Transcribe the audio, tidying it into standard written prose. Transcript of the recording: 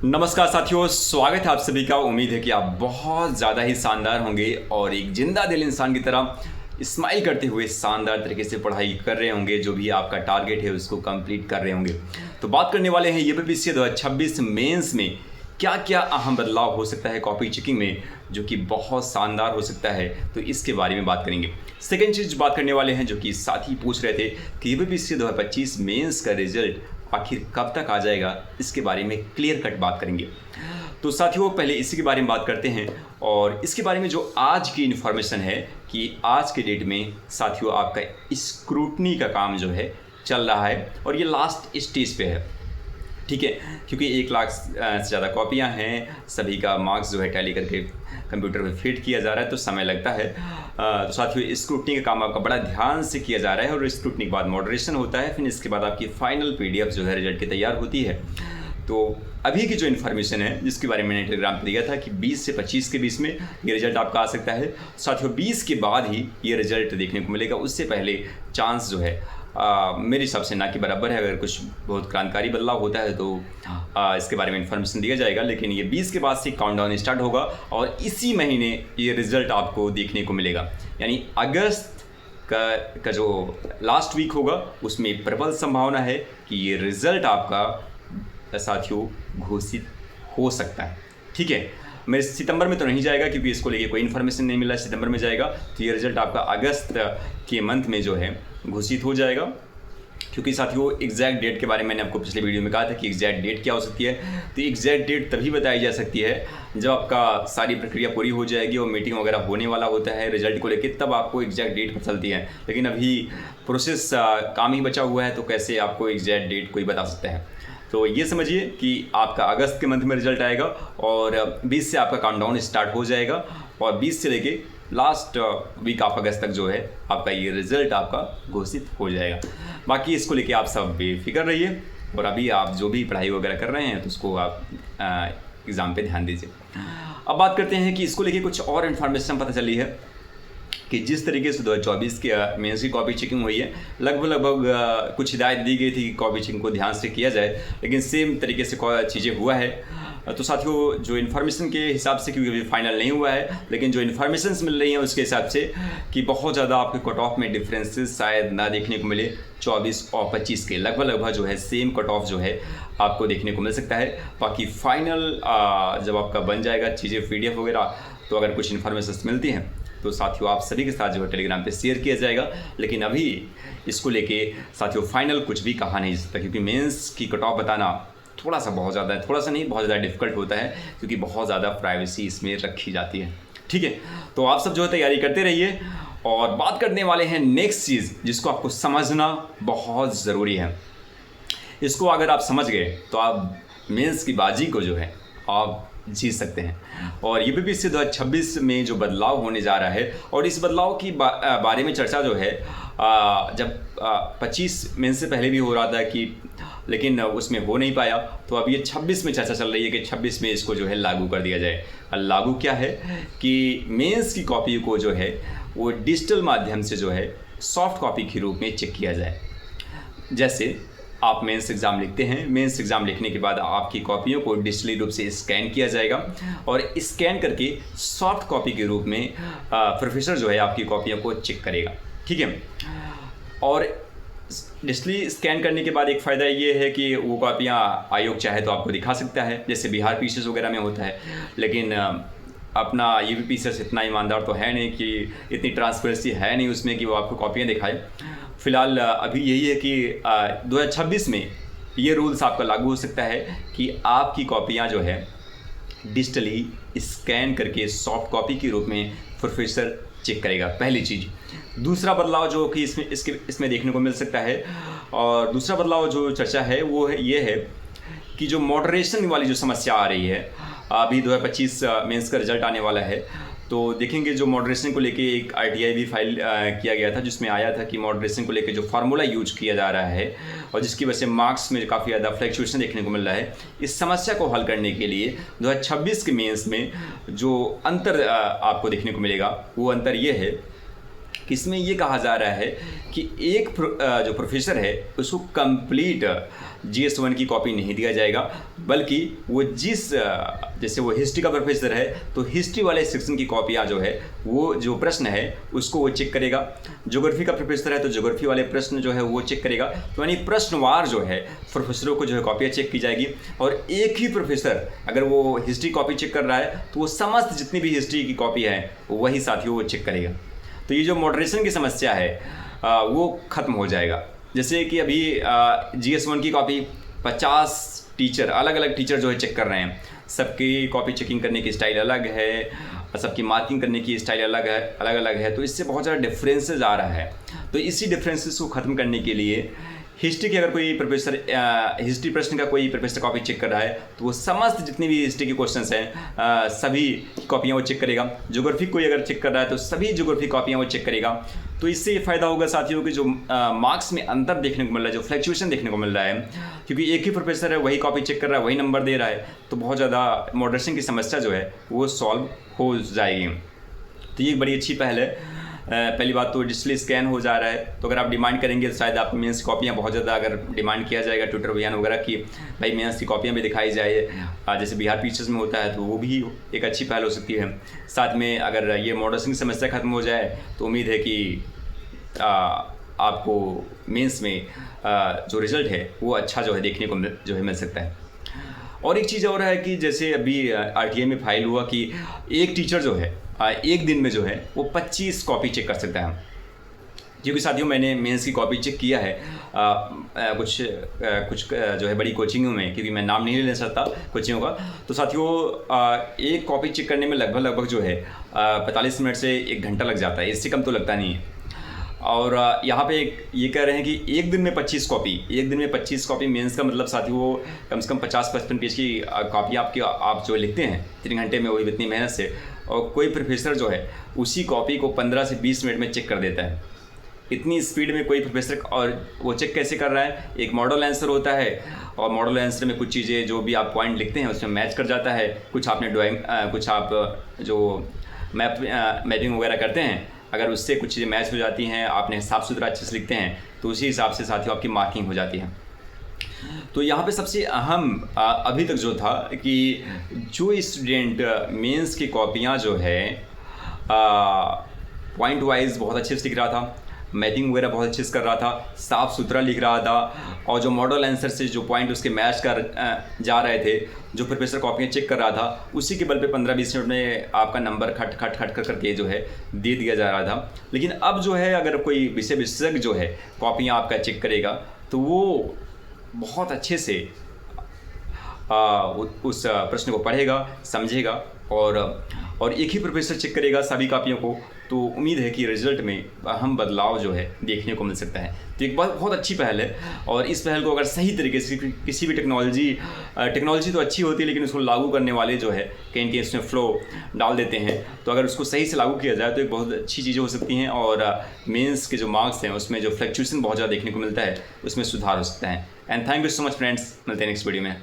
नमस्कार साथियों, स्वागत है आप सभी का। उम्मीद है कि आप बहुत ज़्यादा ही शानदार होंगे और एक जिंदा दिल इंसान की तरह स्माइल करते हुए शानदार तरीके से पढ़ाई कर रहे होंगे। जो भी आपका टारगेट है उसको कंप्लीट कर रहे होंगे। तो बात करने वाले हैं यूपीपीएससी 2026 मेंस में क्या क्या अहम बदलाव हो सकता है कॉपी चेकिंग में, जो कि बहुत शानदार हो सकता है। तो इसके बारे में बात करेंगे। सेकेंड चीज़ बात करने वाले हैं, जो कि साथी पूछ रहे थे कि यूपीपीएससी 2025 मेंस का रिजल्ट आखिर कब तक आ जाएगा, इसके बारे में क्लियर कट बात करेंगे। तो साथियों, पहले इसी के बारे में बात करते हैं और इसके बारे में जो आज की इन्फॉर्मेशन है कि आज के डेट में साथियों आपका स्क्रूटनी का काम जो है चल रहा है और ये लास्ट स्टेज पे है। ठीक है, क्योंकि 1 लाख से ज़्यादा कॉपियाँ हैं, सभी का मार्क्स जो है टैली करके कंप्यूटर पे फीड किया जा रहा है, तो समय लगता है। तो साथियों स्क्रूटनी का काम आपका बड़ा ध्यान से किया जा रहा है और स्क्रूटनी के बाद मॉडरेशन होता है, फिर इसके बाद आपकी फाइनल PDF जो है रिजल्ट की तैयार होती है। तो अभी की जो इन्फॉर्मेशन है जिसके बारे में मैंने टेलीग्राम पर दिया था कि 20 से 25 के बीच में ये रिजल्ट आपका आ सकता है। साथियों 20 के बाद ही ये रिजल्ट देखने को मिलेगा, उससे पहले चांस जो है मेरे हिसाब से ना कि बराबर है। अगर कुछ बहुत क्रांतिकारी बदलाव होता है तो इसके बारे में इन्फॉर्मेशन दिया जाएगा, लेकिन ये 20 के बाद से काउंटडाउन स्टार्ट होगा और इसी महीने ये रिज़ल्ट आपको देखने को मिलेगा। यानी अगस्त का जो लास्ट वीक होगा उसमें प्रबल संभावना है कि ये रिज़ल्ट आपका साथियों घोषित हो सकता है। ठीक है, मेरे सितंबर में तो नहीं जाएगा क्योंकि इसको लेके कोई इन्फॉर्मेशन नहीं मिला। सितंबर में जाएगा तो ये रिज़ल्ट आपका अगस्त के मंथ में जो है घोषित हो जाएगा। क्योंकि साथियों एग्जैक्ट डेट के बारे में मैंने आपको पिछले वीडियो में कहा था कि एग्जैक्ट डेट क्या हो सकती है। तो एग्जैक्ट डेट तभी बताई जा सकती है जब आपका सारी प्रक्रिया पूरी हो जाएगी और मीटिंग वगैरह होने वाला होता है रिजल्ट को लेकर, तब आपको एग्जैक्ट डेट पता चलती है। लेकिन अभी प्रोसेस काम ही बचा हुआ है, तो कैसे आपको एग्जैक्ट डेट कोई बता सकता है। तो ये समझिए कि आपका अगस्त के मंथ में रिजल्ट आएगा और 20 से आपका काउंटडाउन स्टार्ट हो जाएगा और 20 से लेके लास्ट वीक ऑफ अगस्त तक जो है आपका ये रिज़ल्ट आपका घोषित हो जाएगा। बाकी इसको लेके आप सब बेफिक्र रहिए और अभी आप जो भी पढ़ाई वगैरह कर रहे हैं तो उसको आप एग्ज़ाम पे ध्यान दीजिए। अब बात करते हैं कि इसको लेके कुछ और इन्फॉर्मेशन पता चली है कि जिस तरीके से 2024 के मेंस की कॉपी चेकिंग हुई है, लगभग कुछ हिदायत दी गई थी कि कॉपी चेकिंग को ध्यान से किया जाए, लेकिन सेम तरीके से चीज़ें हुआ है। तो साथियों जो इन्फॉर्मेशन के हिसाब से, क्योंकि अभी फाइनल नहीं हुआ है, लेकिन जो इन्फॉर्मेशन मिल रही हैं उसके हिसाब से कि बहुत ज़्यादा आपके कट ऑफ में डिफरेंसेस शायद ना देखने को मिले। 24 और 25 के लगभग जो है सेम कट ऑफ जो है आपको देखने को मिल सकता है। बाकी फाइनल जब आपका बन जाएगा चीज़ें PDF वगैरह, तो अगर कुछ इन्फॉर्मेशन मिलती हैं तो साथियों आप सभी के साथ जो है टेलीग्राम पे शेयर किया जाएगा। लेकिन अभी इसको लेके साथियों फाइनल कुछ भी कहा नहीं जा सकता, क्योंकि मेंस की कट ऑफ बताना थोड़ा सा बहुत ज़्यादा, थोड़ा सा नहीं बहुत ज़्यादा डिफिकल्ट होता है, क्योंकि बहुत ज़्यादा प्राइवेसी इसमें रखी जाती है। ठीक है, तो आप सब जो है तैयारी करते रहिए और बात करने वाले हैं नेक्स्ट चीज़ जिसको आपको समझना बहुत ज़रूरी है। इसको अगर आप समझ गए तो आप मेंस की बाजी को जो है आप जीत सकते हैं। और यूपीपीएससी 2026 में जो बदलाव होने जा रहा है और इस बदलाव की बारे में चर्चा जो है जब 25 मेंस से पहले भी हो रहा था कि, लेकिन उसमें हो नहीं पाया, तो अब ये 26 में चर्चा चल रही है कि 26 में इसको जो है लागू कर दिया जाए। लागू क्या है कि मेंस की कॉपी को जो है वो डिजिटल माध्यम से जो है सॉफ्ट कॉपी के रूप में चेक किया जाए। जैसे आप मेंस एग्ज़ाम लिखते हैं, मेंस एग्ज़ाम लिखने के बाद आपकी कॉपियों को डिजिटली रूप से स्कैन किया जाएगा और स्कैन करके सॉफ्ट कॉपी के रूप में प्रोफेसर जो है आपकी कॉपियों को चेक करेगा। ठीक है, और डिजिटली स्कैन करने के बाद एक फ़ायदा ये है कि वो कॉपियाँ आयोग चाहे तो आपको दिखा सकता है, जैसे बिहार PCS वगैरह में होता है। लेकिन अपना यूपीपीएससी इतना ईमानदार तो है नहीं कि इतनी ट्रांसपेरेंसी है नहीं उसमें कि वो आपको कॉपियाँ दिखाए। फ़िलहाल अभी यही है कि 2026 में ये रूल्स आपका लागू हो सकता है कि आपकी कॉपियाँ जो है डिजिटली स्कैन करके सॉफ्ट कॉपी के रूप में प्रोफेसर चेक करेगा, पहली चीज़। दूसरा बदलाव जो कि इसमें देखने को मिल सकता है, और दूसरा बदलाव जो चर्चा है वो ये है कि जो मॉडरेशन वाली जो समस्या आ रही है, अभी 2025 मेंस का रिजल्ट आने वाला है, तो देखेंगे जो मॉडरेशन को लेके एक RTI भी फाइल किया गया था, जिसमें आया था कि मॉडरेशन को लेके जो फार्मूला यूज किया जा रहा है और जिसकी वजह से मार्क्स में काफ़ी ज़्यादा फ्लक्चुएशन देखने को मिल रहा है। इस समस्या को हल करने के लिए 2026 के मेंस में जो अंतर आपको देखने को मिलेगा वो अंतर ये है कि इसमें ये कहा जा रहा है कि एक जो प्रोफेसर है उसको कंप्लीट GS1 की कॉपी नहीं दिया जाएगा, बल्कि वो जैसे वो हिस्ट्री का प्रोफेसर है तो हिस्ट्री वाले सेक्शन की कॉपियाँ जो है वो जो प्रश्न है उसको वो चेक करेगा। ज्योग्राफी का प्रोफेसर है तो ज्योग्राफी वाले प्रश्न जो है वो चेक करेगा। तो यानी प्रश्नवार जो है प्रोफेसरों को जो है कॉपियाँ चेक की जाएगी। और एक ही प्रोफेसर अगर वो हिस्ट्री कॉपी चेक कर रहा है तो वो समस्त जितनी भी हिस्ट्री की कॉपी है वही साथियों वो चेक करेगा। तो ये जो मॉडरेशन की समस्या है वो ख़त्म हो जाएगा। जैसे कि अभी GS1 की कॉपी 50 टीचर अलग अलग टीचर जो है चेक कर रहे हैं, सबकी कॉपी चेकिंग करने की स्टाइल अलग है, सबकी मार्किंग करने की स्टाइल अलग अलग है। तो इससे बहुत ज़्यादा डिफरेंसेस आ रहा है। तो इसी डिफरेंसेस को ख़त्म करने के लिए हिस्ट्री के अगर कोई प्रोफेसर हिस्ट्री प्रश्न का कोई प्रोफेसर कॉपी चेक कर रहा है तो वो समस्त जितनी भी हिस्ट्री के क्वेश्चंस हैं सभी कॉपियाँ वो चेक करेगा। ज्योग्राफी कोई अगर चेक कर रहा है तो सभी ज्योग्राफी कॉपियाँ वो चेक करेगा। तो इससे ये फ़ायदा होगा साथियों कि जो मार्क्स में अंतर देखने को मिल रहा है, जो फ्लैक्चुएशन देखने को मिल रहा है, क्योंकि एक ही प्रोफेसर है वही कॉपी चेक कर रहा है वही नंबर दे रहा है, तो बहुत ज़्यादा मॉडरेशन की समस्या जो है वो सॉल्व हो जाएगी। तो ये एक बड़ी अच्छी पहल है। पहली बात तो डिजिटली स्कैन हो जा रहा है। तो अगर आप डिमांड करेंगे तो शायद आपको मेंस की कॉपियाँ बहुत ज़्यादा अगर डिमांड किया जाएगा ट्विटर अभियान वगैरह की, भाई मेंस की कॉपियाँ भी दिखाई जाए जैसे बिहार टीचर्स में होता है, तो वो भी एक अच्छी पहल हो सकती है। साथ में अगर ये मॉडरेशन की समस्या खत्म हो जाए तो उम्मीद है कि आपको मेंस में जो रिज़ल्ट है वो अच्छा जो है देखने को मिल सकता है। और एक चीज़ और है कि जैसे अभी RTI में फाइल हुआ कि एक टीचर जो है एक दिन में जो है वो 25 कॉपी चेक कर सकता है। क्योंकि साथियों मैंने मेंस की कॉपी चेक किया है कुछ जो है बड़ी कोचिंगों में, क्योंकि मैं नाम नहीं ले सकता कोचिंगों का। तो साथियों एक कॉपी चेक करने में लगभग जो है 45 मिनट से 1 घंटा लग जाता है, इससे कम तो लगता नहीं है। और यहाँ पे ये कह रहे हैं कि एक दिन में 25 कॉपी मेंस का मतलब साथियों कम से कम 50-55 पेज की कॉपी आप जो लिखते हैं 3 घंटे में, वही इतनी मेहनत से, और कोई प्रोफेसर जो है उसी कॉपी को 15 से 20 मिनट में चेक कर देता है। इतनी स्पीड में कोई प्रोफेसर, और वो चेक कैसे कर रहा है, एक मॉडल आंसर होता है और मॉडल आंसर में कुछ चीज़ें जो भी आप पॉइंट लिखते हैं उसमें मैच कर जाता है। कुछ आपने ड्राइंग कुछ आप जो मैपिंग वगैरह करते हैं, अगर उससे कुछ चीज़ें मैच हो जाती हैं, आपने साफ़ सुथरा अच्छे से लिखते हैं, तो उसी हिसाब से साथियों आपकी मार्किंग हो जाती है। तो यहाँ पे सबसे अहम अभी तक जो था कि जो स्टूडेंट मेंस की कॉपियाँ जो है पॉइंट वाइज बहुत अच्छे से लिख रहा था, मैपिंग वगैरह बहुत अच्छे से कर रहा था, साफ़ सुथरा लिख रहा था, और जो मॉडल आंसर से जो पॉइंट उसके मैच कर जा रहे थे, जो प्रोफेसर कॉपियाँ चेक कर रहा था, उसी के बल पे 15-20 मिनट में आपका नंबर खट करके जो है दे दिया जा रहा था। लेकिन अब जो है अगर कोई विषय विशेषज्ञ जो है कॉपियाँ आपका चेक करेगा तो वो बहुत अच्छे से उस प्रश्न को पढ़ेगा, समझेगा, और एक ही प्रोफेसर चेक करेगा सभी कॉपियों को, तो उम्मीद है कि रिजल्ट में अहम बदलाव जो है देखने को मिल सकता है। तो एक बहुत अच्छी पहल है, और इस पहल को अगर सही तरीके से किसी भी टेक्नोलॉजी तो अच्छी होती है, लेकिन उसको लागू करने वाले जो है कहीं कहीं उसमें फ़्लो डाल देते हैं, तो अगर उसको सही से लागू किया जाए तो एक बहुत अच्छी चीज़ें हो सकती हैं, और मेंस के जो मार्क्स हैं उसमें जो फ्लक्चुएशन बहुत ज़्यादा देखने को मिलता है उसमें सुधार हो सकता है। And thank you so much friends, मिलते हैं नेक्स्ट वीडियो में।